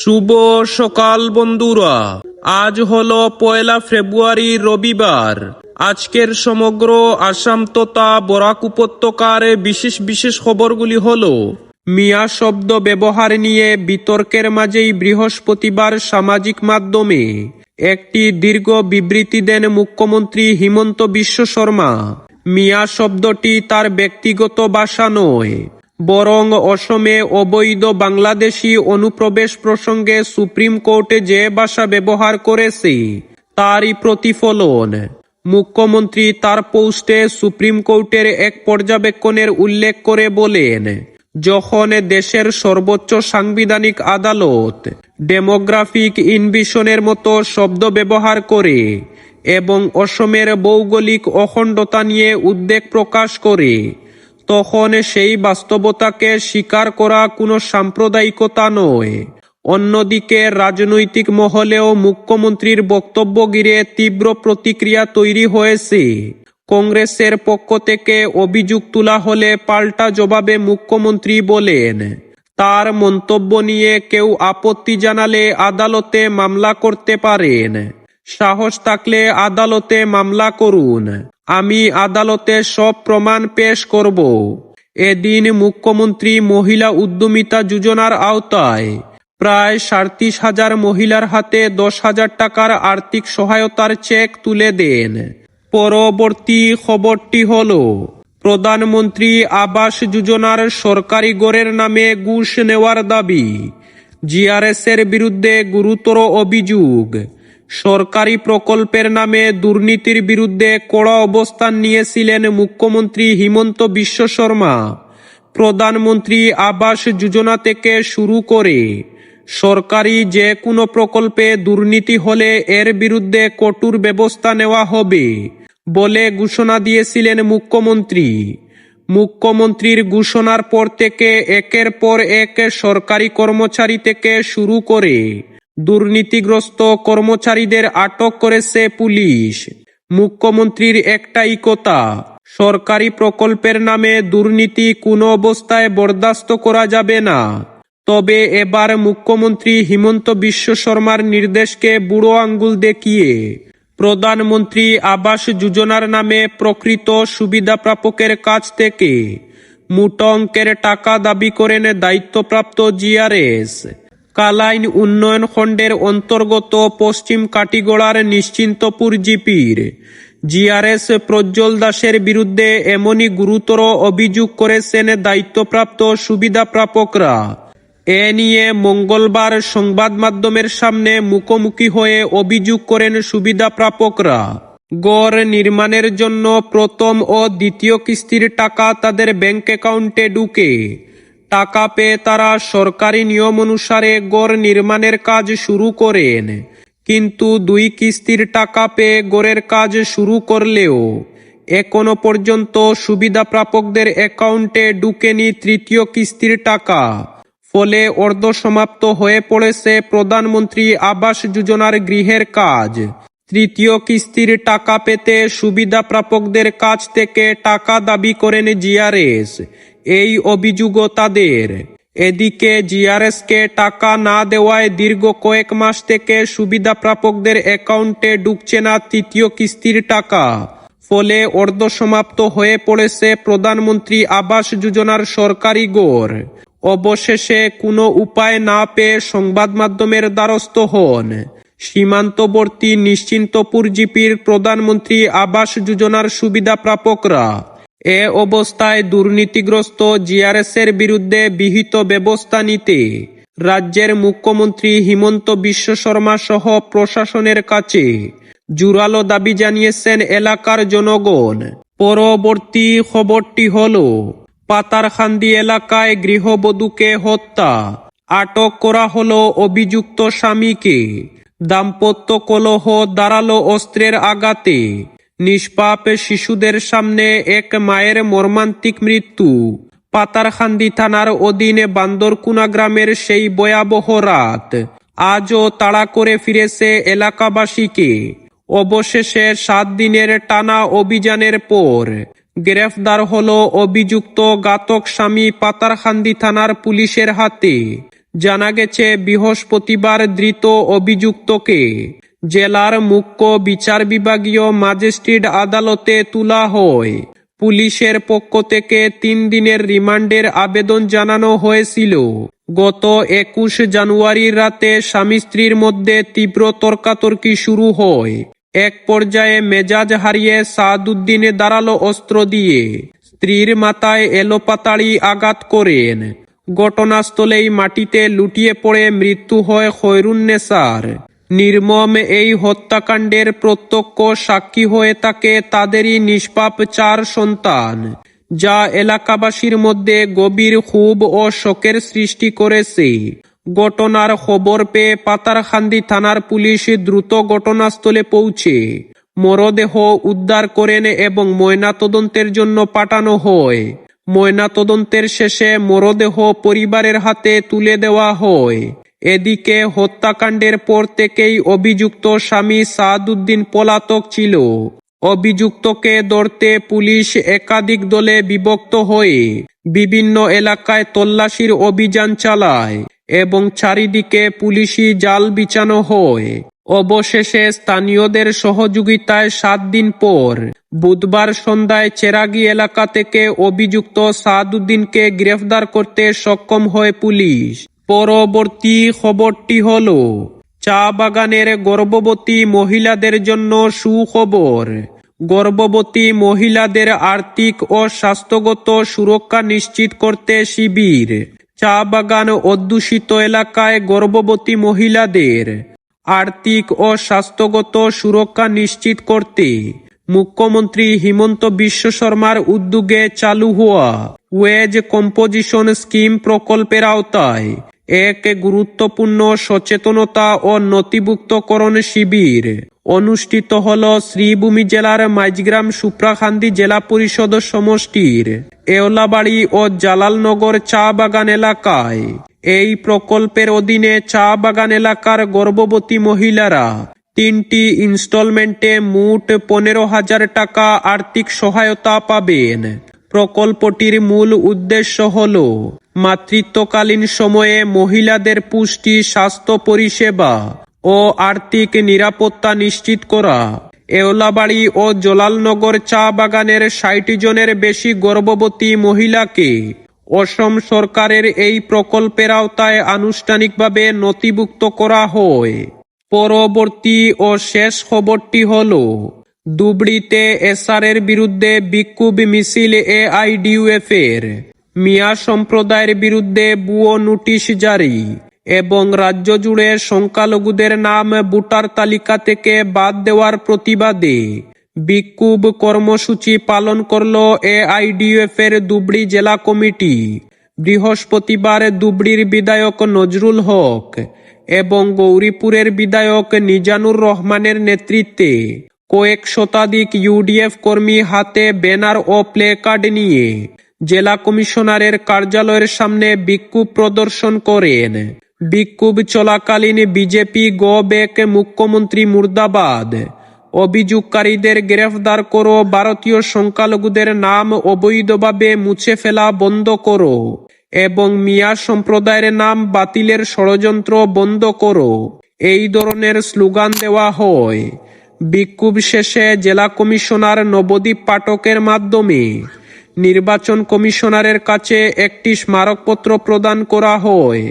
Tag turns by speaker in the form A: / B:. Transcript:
A: শুভ সকাল বন্ধুরা, আজ হলো 1 ফেব্রুয়ারি রবিবার। আজকের সমগ্র আসাম তথা বরাক উপত্যকার বিশেষ বিশেষ খবরগুলি হলো: মিয়া শব্দ ব্যবহার নিয়ে বিতর্কের মাঝেই বৃহস্পতিবার সামাজিক মাধ্যমে একটি দীর্ঘ বিবৃতি দেন মুখ্যমন্ত্রী হিমন্ত বিশ্ব শর্মা। মিয়া শব্দটি তার ব্যক্তিগত ভাষা নয়, বরং অসমে অবৈধ বাংলাদেশি অনুপ্রবেশ প্রসঙ্গে সুপ্রিম কোর্টে যে ভাষা ব্যবহার করেছে তারই প্রতিফলন। মুখ্যমন্ত্রী তার পোস্টে সুপ্রিম কোর্টের এক পর্যবেক্ষণের উল্লেখ করে বলেন, যখন দেশের সর্বোচ্চ সাংবিধানিক আদালত ডেমোগ্রাফিক ইনভিশনের মতো শব্দ ব্যবহার করে এবং অসমের ভৌগোলিক অখণ্ডতা নিয়ে উদ্বেগ প্রকাশ করে, তখন সেই বাস্তবতাকে স্বীকার করা কোনো সাম্প্রদায়িকতা নয়। অন্যদিকে রাজনৈতিক মহলেও মুখ্যমন্ত্রীর বক্তব্য ঘিরে তীব্র প্রতিক্রিয়া তৈরি হয়েছে। কংগ্রেসের পক্ষ থেকে অভিযোগ তোলা হলে পাল্টা জবাবে মুখ্যমন্ত্রী বলেন, তার মন্তব্য নিয়ে কেউ আপত্তি জানালে আদালতে মামলা করতে পারেন। সাহস থাকলে আদালতে মামলা করুন, আমি আদালতে সব প্রমাণ পেশ করব। এদিন মুখ্যমন্ত্রী মহিলা উদ্যমিতা যোজনার আওতায় প্রায় 37,000 মহিলার হাতে 10,000 টাকার আর্থিক সহায়তার চেক তুলে দেন। পরবর্তী খবরটি হল, প্রধানমন্ত্রী আবাস যোজনার সরকারি ঘরের নামে ঘুষ নেওয়ার দাবি। জিআরএসের বিরুদ্ধে গুরুতর অভিযোগ। সরকারি প্রকল্পের নামে দুর্নীতির বিরুদ্ধে কড়া অবস্থান নিয়েছিলেন মুখ্যমন্ত্রী হিমন্ত বিশ্ব শর্মা। প্রধানমন্ত্রী আবাস যোজনা থেকে শুরু করে সরকারি যে কোনো প্রকল্পে দুর্নীতি হলে এর বিরুদ্ধে কঠোর ব্যবস্থা নেওয়া হবে বলে ঘোষণা দিয়েছিলেন মুখ্যমন্ত্রী। মুখ্যমন্ত্রীর ঘোষণার পর থেকে একের পর এক সরকারি কর্মচারী থেকে শুরু করে দুর্নীতিগ্রস্ত কর্মচারীদের আটক করেছে পুলিশ। মুখ্যমন্ত্রীর একটাই কথা, সরকারি প্রকল্পের নামে দুর্নীতি কোনো অবস্থায় বরদাস্ত করা যাবে না। তবে এবার মুখ্যমন্ত্রী হিমন্ত বিশ্ব শর্মার নির্দেশকে বুড়ো আঙ্গুল দেখিয়ে প্রধানমন্ত্রী আবাস যোজনার নামে প্রকৃত সুবিধাপ্রাপকের কাছ থেকে মোটা অঙ্কের টাকা দাবি করেন দায়িত্বপ্রাপ্ত জিআরএস। কালাইন উন্নয়ন খণ্ডের অন্তর্গত পশ্চিম কাটিগড়ার নিশ্চিন্তপুর জিপির জিআরএস প্রজ্জ্বল দাসের বিরুদ্ধে এমনই গুরুতর অভিযোগ করেছেন দায়িত্বপ্রাপ্ত সুবিধাপ্রাপকরা। এ নিয়ে মঙ্গলবার সংবাদ মাধ্যমের সামনে মুখোমুখি হয়ে অভিযোগ করেন সুবিধাপ্রাপকরা। গড় নির্মাণের জন্য প্রথম ও দ্বিতীয় কিস্তির টাকা তাদের ব্যাংক অ্যাকাউন্টে ঢুকে টাকা পেয়ে তারা সরকারি নিয়ম অনুসারে গড় নির্মাণের কাজ শুরু করেন। কিন্তু 2 কিস্তির টাকা পেয়ে গড়ের কাজ শুরু করলেও এখনো পর্যন্ত সুবিধাপ্রাপকদের অ্যাকাউন্টে ঢুকেনি 3য় কিস্তির টাকা। ফলে অর্ধসমাপ্ত হয়ে পড়েছে প্রধানমন্ত্রী আবাস যোজনার গৃহের কাজ। 3য় কিস্তির টাকা পেতে সুবিধাপ্রাপকদের কাছ থেকে টাকা দাবি করেন জিআরএস। এই অভিযোগও তাদের। এদিকে জিআরএসকে টাকা না দেওয়ায় দীর্ঘ কয়েক মাস থেকে সুবিধাপ্রাপকদের অ্যাকাউন্টে ঢুকছে না 3য় কিস্তির টাকা। ফলে অর্ধসমাপ্ত হয়ে পড়েছে প্রধানমন্ত্রী আবাস যোজনার সরকারি ঘর। অবশেষে কোনো উপায় না পেয়ে সংবাদ মাধ্যমের দ্বারস্থ হন সীমান্তবর্তী নিশ্চিন্তপুর জিপির প্রধানমন্ত্রী আবাস যোজনার সুবিধাপ্রাপকরা। এ অবস্থায় দুর্নীতিগ্রস্ত জিআরএসের বিরুদ্ধে বিহিত ব্যবস্থা নিতে রাজ্যের মুখ্যমন্ত্রী হিমন্ত বিশ্ব শর্মা সহ প্রশাসনের কাছে জোরালো দাবি জানিয়েছেন এলাকার জনগণ। পরবর্তী খবরটি হল, পাতারকান্দি এলাকায় গৃহবধূকে হত্যা, আটক করা হলো অভিযুক্ত স্বামীকে। দাম্পত্য কলহ দাঁড়ালো অস্ত্রের আঘাতে। নিষ্পাপ শিশুদের সামনে এক মায়ের মর্মান্তিক মৃত্যু। পাতারকান্দি থানার অধীনে বান্দরকুনা গ্রামের সেই ভয়াবহ রাত আজও তাড়া করে ফিরেছে এলাকাবাসীকে। অবশেষে 7 দিনের টানা অভিযানের পর গ্রেফতার হলো অভিযুক্ত ঘাতক স্বামী পাতারকান্দি থানার পুলিশের হাতে। জানা গেছে বৃহস্পতিবার ধৃত অভিযুক্তকে জেলার মুখ্য বিচার বিভাগীয় ম্যাজিস্ট্রেট আদালতে তোলা হয়। পুলিশের পক্ষ থেকে 3 দিনের রিমান্ডের আবেদন জানানো হয়েছিল। গত 21 জানুয়ারির রাতে স্বামী স্ত্রীর মধ্যে তীব্র তর্কাতর্কি শুরু হয়। এক পর্যায়ে মেজাজ হারিয়ে সাদউদ্দিন ধারালো অস্ত্র দিয়ে স্ত্রীর মাথায় এলোপাতাড়ি আঘাত করেন। ঘটনাস্থলেই মাটিতে লুটিয়ে পড়ে মৃত্যু হয় খয়রুন্নেসার। নির্মম এই হত্যাকাণ্ডের প্রত্যক্ষ সাক্ষী হয়ে থাকে তাদেরই নিষ্পাপ 4 সন্তান, যা এলাকাবাসীর মধ্যে গভীর ক্ষোভ ও শোকের সৃষ্টি করেছে। ঘটনার খবর পেয়ে পাতারকান্দি থানার পুলিশ দ্রুত ঘটনাস্থলে পৌঁছে মরদেহ উদ্ধার করেন এবং ময়নাতদন্তের জন্য পাঠানো হয়। ময়নাতদন্তের শেষে মরদেহ পরিবারের হাতে তুলে দেওয়া হয়। এদিকে হত্যাকাণ্ডের পর থেকেই অভিযুক্ত স্বামী সাদউদ্দিন পলাতক ছিল। অভিযুক্তকে ধরতে পুলিশ একাধিক দলে বিভক্ত হয়ে বিভিন্ন এলাকায় তল্লাশির অভিযান চালায় এবং চারিদিকে পুলিশি জাল বিছানো হয়। অবশেষে স্থানীয়দের সহযোগিতায় 7 দিন পর বুধবার সন্ধ্যায় চেরাগি এলাকা থেকে অভিযুক্ত সাদউদ্দিনকে গ্রেফতার করতে সক্ষম হয় পুলিশ। পরবর্তী খবরটি হল চা বাগানের গর্ভবতী মহিলাদের জন্য সুখবর। গর্ভবতী মহিলাদের আর্থিক ও স্বাস্থ্যগত সুরক্ষা নিশ্চিত করতে শিবির। চা বাগান অধ্যুষিত এলাকায় গর্ভবতী মহিলাদের আর্থিক ও স্বাস্থ্যগত সুরক্ষা নিশ্চিত করতে মুখ্যমন্ত্রী হিমন্ত বিশ্ব শর্মার উদ্যোগে চালু হওয়া ওয়েজ কম্পোজিশন স্কিম প্রকল্পের আওতায় এক গুরুত্বপূর্ণ সচেতনতা ও নথিভুক্তকরণ শিবির অনুষ্ঠিত হল শ্রীভূমি জেলার মাইজগ্রাম সুপ্রাকান্দি জেলা পরিষদ সমষ্টির এওলাবাড়ি ও জালালনগর চা বাগান এলাকায়। এই প্রকল্পের অধীনে চা বাগান এলাকার গর্ভবতী মহিলারা 3টি ইনস্টলমেন্টে মোট 15,000 টাকা আর্থিক সহায়তা পাবেন। প্রকল্পটির মূল উদ্দেশ্য হল মাতৃত্বকালীন সময়ে মহিলাদের পুষ্টি, স্বাস্থ্য পরিষেবা ও আর্থিক নিরাপত্তা নিশ্চিত করা। এওলাবাড়ি ও জলালনগর চা বাগানের 60 জনের বেশি গর্ভবতী মহিলাকে অসম সরকারের এই প্রকল্পের আওতায় আনুষ্ঠানিকভাবে নথিভুক্ত করা হয়। পরবর্তী ও শেষ খবরটি হল ধুবড়ীতে এসআরের বিরুদ্ধে বিক্ষোভ মিছিল AIDUF এর। মিয়া সম্প্রদায়ের বিরুদ্ধে ভুয়ো নোটিশ জারি এবং রাজ্য জুড়ে সংখ্যালঘুদের নাম ভোটার তালিকা থেকে বাদ দেওয়ার প্রতিবাদে বিক্ষোভ কর্মসূচি পালন করল AIDUF এর ধুবড়ী জেলা কমিটি। বৃহস্পতিবার ধুবড়ীর বিধায়ক নজরুল হক এবং গৌরীপুরের বিধায়ক নিজানুর রহমানের নেতৃত্বে কয়েক শতাধিক UDF কর্মী হাতে ব্যানার ও প্লেকার্ড নিয়ে জেলা কমিশনারের কার্যালয়ের সামনে বিক্ষোভ প্রদর্শন করেন। বিক্ষোভ চলাকালীন বিজেপি গো ব্যাক, মুখ্যমন্ত্রী মুর্দাবাদ, অভিযোগকারীদের গ্রেফতার করো, ভারতীয় সংখ্যালঘুদের নাম অবৈধভাবে মুছে ফেলা বন্ধ করো এবং মিয়া সম্প্রদায়ের নাম বাতিলের ষড়যন্ত্র বন্ধ করো, এই ধরনের স্লোগান দেওয়া হয়। বিক্ষোভ শেষে জেলা কমিশনার নবদ্বীপ পাঠকের মাধ্যমে নির্বাচন কমিশনারের কাছে একটি স্মারকপত্র প্রদান করা হয়।